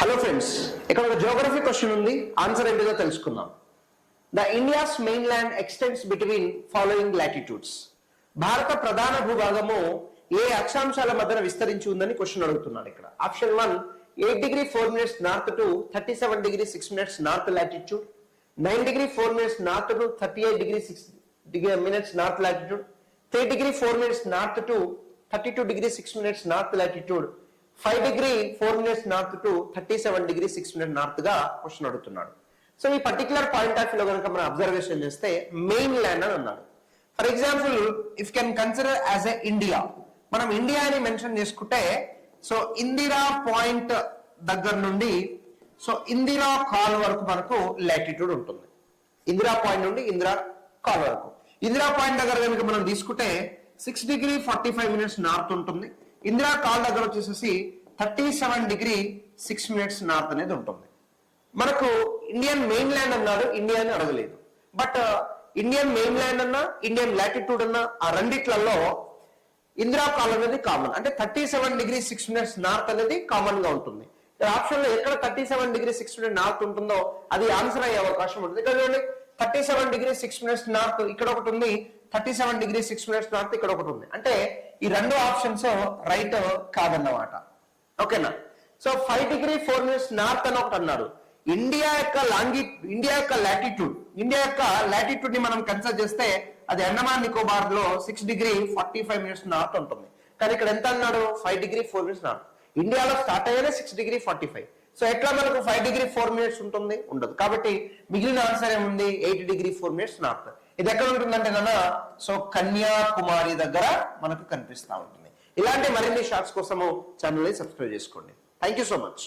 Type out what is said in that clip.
Hello friends, ఇక్కడ ఒక Geography question ఉంది. ఆన్సర్ ఏంటిదో తెలుసుకుందాం. The India's mainland extends between following latitudes. భారత ప్రధాన భూభాగము ఏ అక్షాంశాల మధ్యన విస్తరించి ఉందని క్వశ్చన్ అడుగుతున్నాడు. ఇక్కడ option 1 8 degree 4 minutes north to 37 degree 6 minutes north latitude, 9 degree 4 minutes north to 38 degree 6 minutes north latitude, 3 degree 4 minutes north to 32 degree 6 minutes north latitude, 5 degree 4 minutes north to 37 degree 6 minutes north గా question అడుగుతున్నాడు. So ఈ particular point of వ్యూలో కనుక మనం observation చేస్తే main land అని అన్నాడు. For example if can consider as a India, మనం ఇండియా అని మెన్షన్ చేసుకుంటే సో ఇందిరా పాయింట్ దగ్గర నుండి సో ఇందిరా కాల్ వరకు మనకు లాటిట్యూడ్ ఉంటుంది. ఇందిరా పాయింట్ నుండి ఇందిరా కాల్ వరకు, ఇందిరా పాయింట్ దగ్గర కనుక మనం తీసుకుంటే 6 degree 45 minutes నార్త్ ఉంటుంది. ఇందిరా కాల్ దగ్గర వచ్చేసి 37 degree 6 minutes నార్త్ అనేది ఉంటుంది. మనకు ఇండియన్ మెయిన్ ల్యాండ్ అన్నాడు, ఇండియా అని అడగలేదు. బట్ ఇండియన్ మెయిన్ ల్యాండ్ అన్నా ఇండియన్ లాటిట్యూడ్ అన్నా ఆ రెండిట్లలో ఇందిరా కాల్ అనేది కామన్, అంటే 37 degree 6 minutes నార్త్ అనేది కామన్ గా ఉంటుంది. ఆప్షన్ లో ఎక్కడ 37 degree 6 minutes నార్త్ ఉంటుందో అది ఆన్సర్ అయ్యే అవకాశం ఉంటుంది. ఇక్కడ చూడండి 37 degree 6 minutes నార్త్ ఇక్కడ ఒకటి ఉంది, 37 degree 6 minutes నార్త్ ఇక్కడ ఒకటి ఉంది. అంటే ఈ రెండు ఆప్షన్స్ రైట్ కాదన్నమాట. ఓకేనా? సో 5 degree 4 minutes నార్త్ అని ఒకటి అన్నాడు. ఇండియా యొక్క లాటిట్యూడ్ ని మనం కన్సిడర్ చేస్తే అది అండమాన్ నికోబార్ లో 6 degree 45 minutes నార్త్ ఉంటుంది. కానీ ఇక్కడ ఎంత అన్నాడు? 5 degree 4 minutes నార్త్. ఇండియాలో స్టార్ట్ అయ్యేదే 6 degree 45. సో ఎట్లా మనకు 5 degree 4 minutes ఉంటుంది? ఉండదు. కాబట్టి మిగిలిన ఆన్సర్ ఏముంది? 8 degree 4 minutes నార్త్. ఇది ఎక్కడ ఉంటుందంటే కన్నా సో కన్యాకుమారి దగ్గర మనకు కనిపిస్తా ఉంటుంది. ఇలాంటి మరిన్ని షార్ట్స్ కోసము ఛానల్ ని సబ్స్క్రైబ్ చేసుకోండి. Thank you so much.